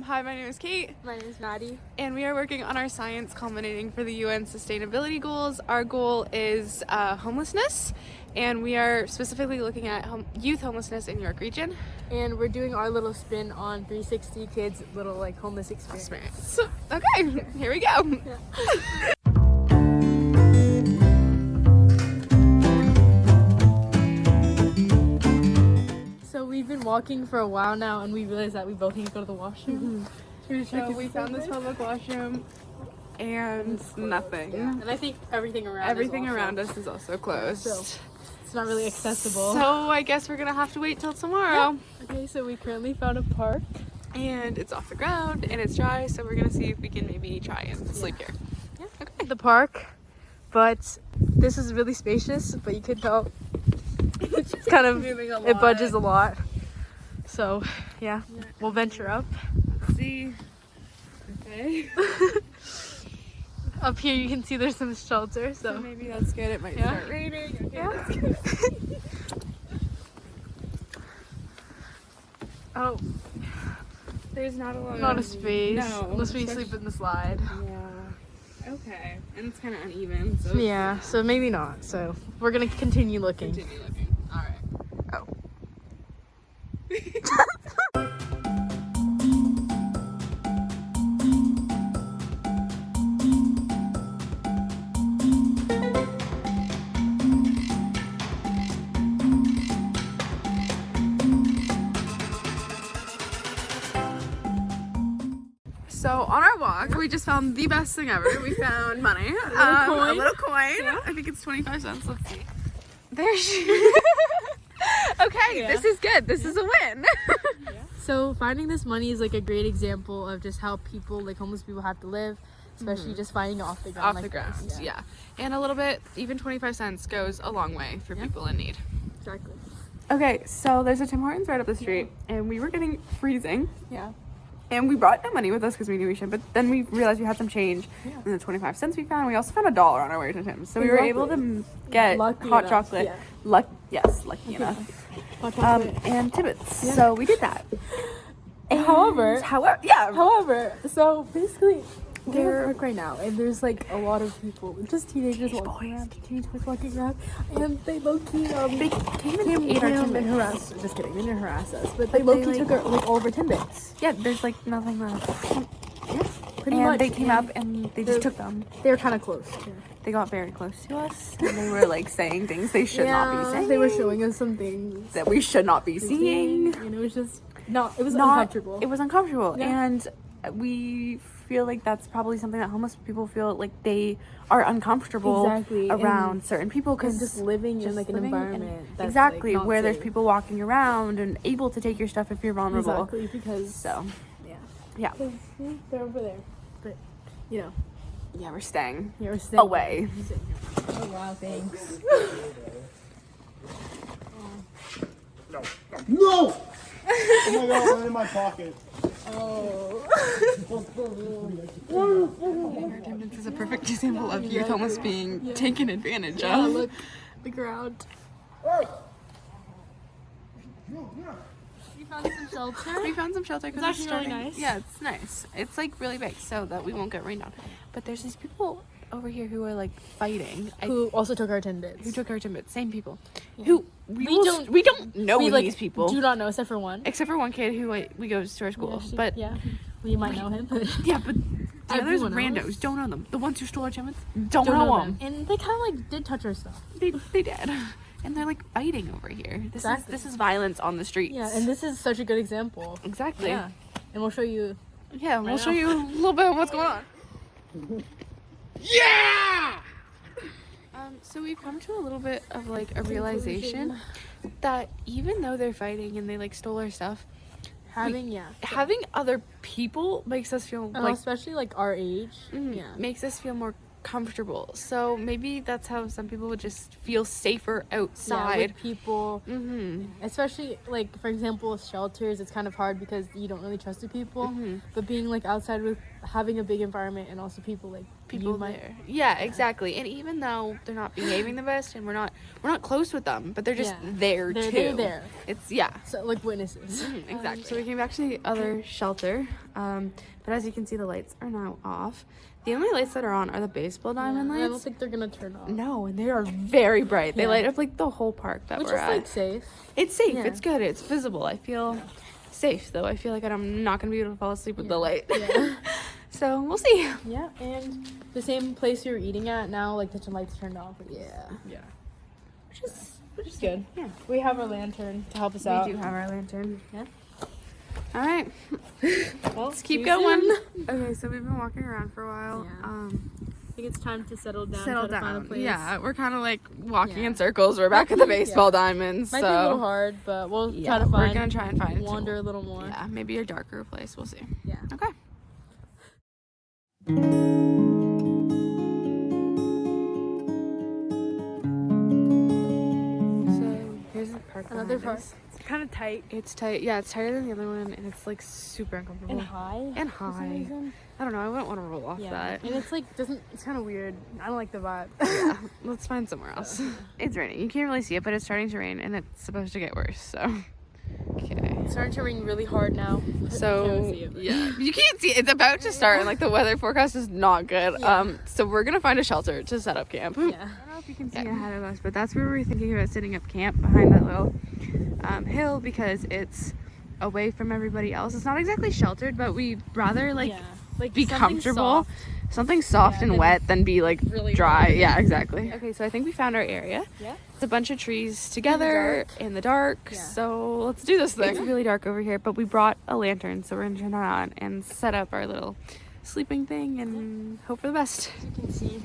Hi, my name is Kate. My name is Maddie. And we are working on our science culminating for the UN sustainability goals. Our goal is homelessness, and we are specifically looking at youth homelessness in York Region. And we're doing our little spin on 360 Kids' little homeless experience. Okay, here we go. Yeah. So we've been walking for a while now, and we realized that we both need to go to the washroom. So we found this public washroom, and nothing. Yeah. And I think everything around us is also closed. So it's not really accessible. So I guess we're gonna have to wait till tomorrow. Yeah. Okay, so we currently found a park. And it's off the ground, and it's dry, so we're gonna see if we can maybe try and sleep here. Yeah. Okay. The park, but this is really spacious, but you could tell it's kind of, it budges a lot. So, yeah, we'll venture up. Let's see. Okay. Up here you can see there's some shelter, so maybe that's good. It might start raining. Okay, yeah. that's good. Oh, there's not a lot of space. No. Unless we sleep in the slide. Yeah. Okay. And it's kind of uneven. So yeah, so maybe not. So we're going to continue looking. All right. Oh. So on our walk, we just found the best thing ever. We found money. A little coin. Yeah. I think it's 25 cents. Let's see. There she is. Okay, this is good. This is a win. So finding this money is a great example of just how people, homeless people, have to live, especially just finding it off the ground. Off the ground, yeah. And a little bit, even 25 cents goes a long way for people in need. Exactly. Okay, so there's a Tim Hortons right up the street, and we were getting freezing. Yeah. And we brought no money with us because we knew we should, but then we realized we had some change. Yeah. And the 25 cents we found, we also found $1 on our way to Tim's. So we were able to get hot chocolate. Yeah. Lucky enough. And Tibbetts. Yeah. So we did that. And However, so basically, they're park right now, and there's a lot of people, just teenage boys walking around, and they low-key they came and ate our Timbits. Harassed. Just kidding, they didn't harass us, but they low-key took our, all of our Timbits. Yeah, there's nothing left. Yeah, pretty and much. They came up and they just took them. They were kind of close. Yeah. They got very close to us, and they were saying things they should not be saying. They were showing us some things that we should not be seeing. And it was just uncomfortable. It was uncomfortable, yeah. And we feel that's probably something that homeless people feel they are uncomfortable around certain people because just living in an environment that's exactly not where safe. There's people walking around and able to take your stuff if you're vulnerable. Exactly, because yeah, they're over there, but yeah, we're staying. Yeah, we're staying away. Oh wow, thanks. No! Oh my god, I'm in my pocket. Oh. This is a perfect example of youth homeless being taken advantage Yeah, of. look, the ground. We found some shelter. It's actually really nice. Yeah, it's nice. It's really big so that we won't get rained on. But there's these people over here who are fighting. Who also took our Timbits. Who took our Timbits. Same people. Yeah. Who we don't know these people. Do not know except for one. Except for one kid who we go to our school. But we might know him. But yeah, but the others randos don't know them. The ones who stole our Timbits don't know them. And they kind of did touch our stuff. They did. And they're fighting over here. This is violence on the streets. Yeah, and this is such a good example. Exactly. Yeah. And we'll show you. Yeah, we'll show you a little bit of what's going on. Yeah! So we've come to a little bit of a realization that even though they're fighting and they stole our stuff, having other people makes us feel especially our age, makes us feel more comfortable. So maybe that's how some people would just feel safer outside. with people. Especially, like, for example, with shelters, it's kind of hard because you don't really trust the people. But being, like, outside with having a big environment and also people, like, People there. Yeah, exactly. And even though they're not behaving the best and we're not close with them, but they're just there too. They're there. It's So, like, witnesses. Exactly. So we came back to the other shelter. But as you can see, the lights are now off. The only lights that are on are the baseball diamond lights. I don't think they're gonna turn off. No, and they are very bright. They light up like the whole park that Which we're is at. like safe. It's safe. Yeah. It's good. It's visible. I feel safe though. I feel like I'm not gonna be able to fall asleep with the light. Yeah. So we'll see. Yeah, and the same place we were eating at now, like the lights turned off. Yeah. Which is good. Yeah. We have our lantern to help us out. We do have our lantern. Yeah. All right. Well, Let's keep going. Okay, so we've been walking around for a while. Yeah. I think it's time to settle down. Settle try to find a down. place. Yeah, we're kind of like walking in circles. We're back at the baseball diamonds. Might so be a little hard, but we'll try to we're find. gonna try and find wander a little more. Yeah, maybe a darker place. We'll see. Yeah. Okay. So here's the park. Another behind park. us. It's kind of tight It's tight. Yeah, it's tighter than the other one, and it's like super uncomfortable. and high. And for some high. reason. I don't know. I wouldn't want to roll off that. And it's like it's kind of weird. I don't like the vibe. Yeah, let's find somewhere else. It's raining. You can't really see it, but it's starting to rain, and it's supposed to get worse. So, okay. It's starting to rain really hard now. So You can't see it, but- yeah, you can't see it. It's about to start, and like the weather forecast is not good. Yeah. So we're gonna find a shelter to set up camp. Yeah. I don't know if you can see ahead of us, but that's where we're thinking about setting up camp, behind that little hill, because it's away from everybody else. It's not exactly sheltered, but we'd rather like be something comfortable. soft. Something soft and than wet than be like really dry. hard. Yeah, exactly. Okay, so I think we found our area. Yeah. It's a bunch of trees together in the dark. Yeah. So let's do this thing. It's really dark over here, but we brought a lantern, so we're gonna turn it on and set up our little sleeping thing and hope for the best. You can see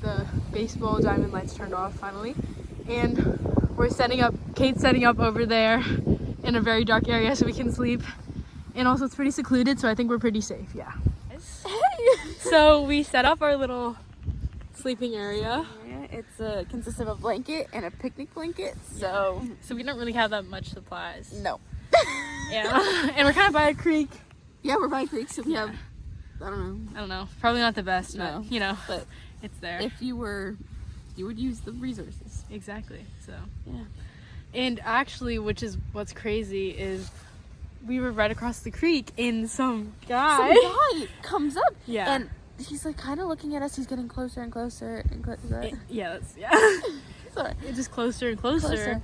the baseball diamond lights turned off finally, and we're Kate's setting up over there in a very dark area so we can sleep, and also it's pretty secluded, so I think we're pretty safe. Yeah. So we set up our little sleeping area. It consists of a blanket and a picnic blanket. So we don't really have that much supplies. no. Yeah. And we're kind of by a creek. Yeah, we're by a creek, so we have, I don't know. Probably not the best, No. but but it's there. if you were, you would use the resources. Exactly. So. Yeah. And actually, which is what's crazy, is we were right across the creek and some guy comes up. Yeah. And he's like kind of looking at us. He's getting closer and closer and closer. Sorry. It's just closer and closer.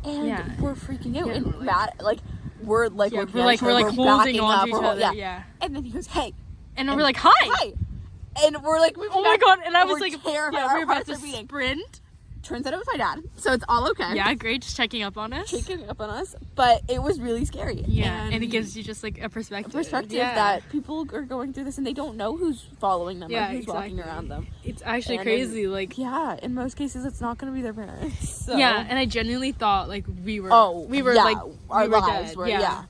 And we're freaking out. Yeah, And we're like- Matt, we're We're holding on to each other. Yeah. And then he goes, "Hey," And we're like, "Hi!" and we're like, Oh my god! And I was we're like, terrified. yeah, Our we were about hearts to are beating. sprint. Turns out it was my dad, so it's all okay. Yeah, great, just checking up on us. Checking up on us, but it was really scary. Yeah, and it gives you just like a perspective. Yeah. That people are going through this and they don't know who's following them or who's walking around them. It's actually And crazy. in- Like, Yeah, in most cases, it's not going to be their parents. So. yeah, and I genuinely thought like we were. Oh, we were yeah, like our we were lives dead. were. Yeah.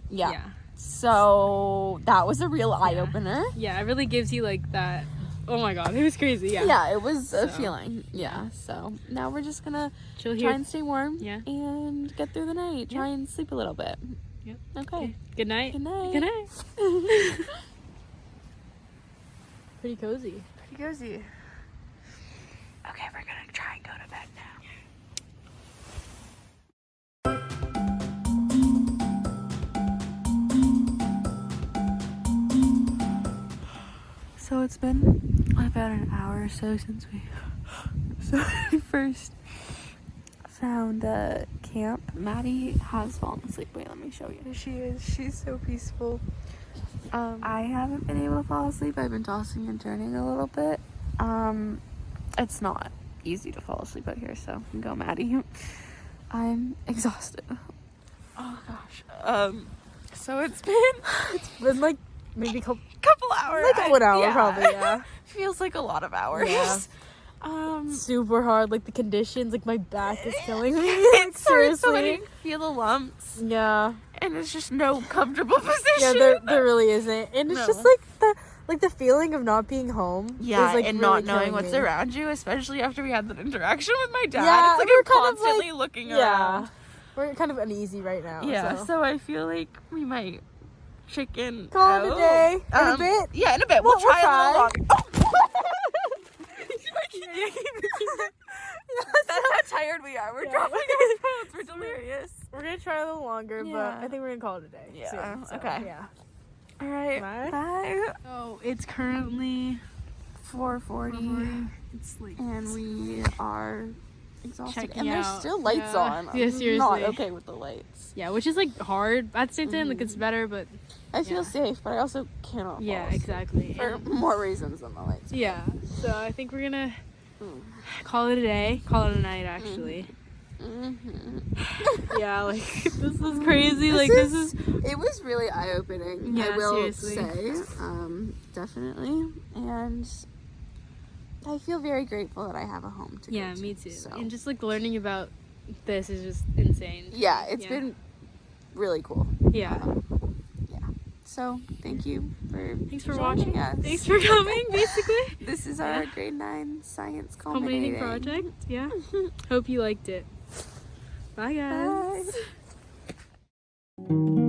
Yeah. So that was a real eye opener. Yeah, it really gives you like that. Oh my god, it was crazy. Yeah. Yeah, it was a So. feeling. Yeah. So now we're just gonna Chill try here. and stay warm. Yeah. And get through the night. Try and sleep a little bit. Yep. Okay. Good night. Good night. Good night. Pretty cozy. Pretty cozy. Okay, we're gonna try and go to bed now. So it's been about an hour or so since we first found camp. Maddie has fallen asleep. Wait, let me show you. She's so peaceful. I haven't been able to fall asleep. I've been tossing and turning a little bit. It's not easy to fall asleep out here, so go Maddie. I'm exhausted. Oh gosh. So it's been like maybe a couple hours. like 1 hour Yeah. probably. Yeah. Feels like a lot of hours. Yeah. Um, Super hard. Like the conditions. Like my back is killing me. it Like, starts so seriously. you feel the lumps, Yeah. and it's just no comfortable position. Yeah. There really isn't. And it's No. just like like the feeling of not being home. Yeah, is, like, and really not knowing killing what's me. around you, especially after we had that interaction with my dad. Yeah, it's like we're I'm kind of, constantly like- looking Yeah, around. we're kind of uneasy right now. Yeah, so I feel like we might chicken Call it a out. day. In a bit. Yeah, in a bit. We'll We'll try a try. little longer. That's how tired we are. We're dropping our phones. We're delirious. We're gonna try a little longer, Yeah. but I think we're gonna call it a day. Yeah, soon, so, okay. Yeah. All right. Bye. Bye. So it's currently 4:40, It's late. and we are exhausted. Checking and there's out. still lights Yeah. on. Yeah, I'm seriously. not okay with the lights. Yeah, which is like hard. At the same time, like it's better, but I feel Yeah. safe, but I also cannot. fall yeah, asleep. exactly. For more reasons than the lights. Yeah. So I think we're gonna call it a day. Call it a night, actually. Mm-hmm. Yeah, like this is crazy. This is It was really eye-opening. Yeah, I will seriously. say, definitely, and I feel very grateful that I have a home to yeah, go to. me too. So. And just like learning about this is just insane. Yeah, it's Yeah. been really cool. Yeah. So thank you for Thanks for joining watching. us. Thanks for coming. Basically. This is our grade 9 science Culminating project. Yeah. Hope you liked it. Bye guys. Bye.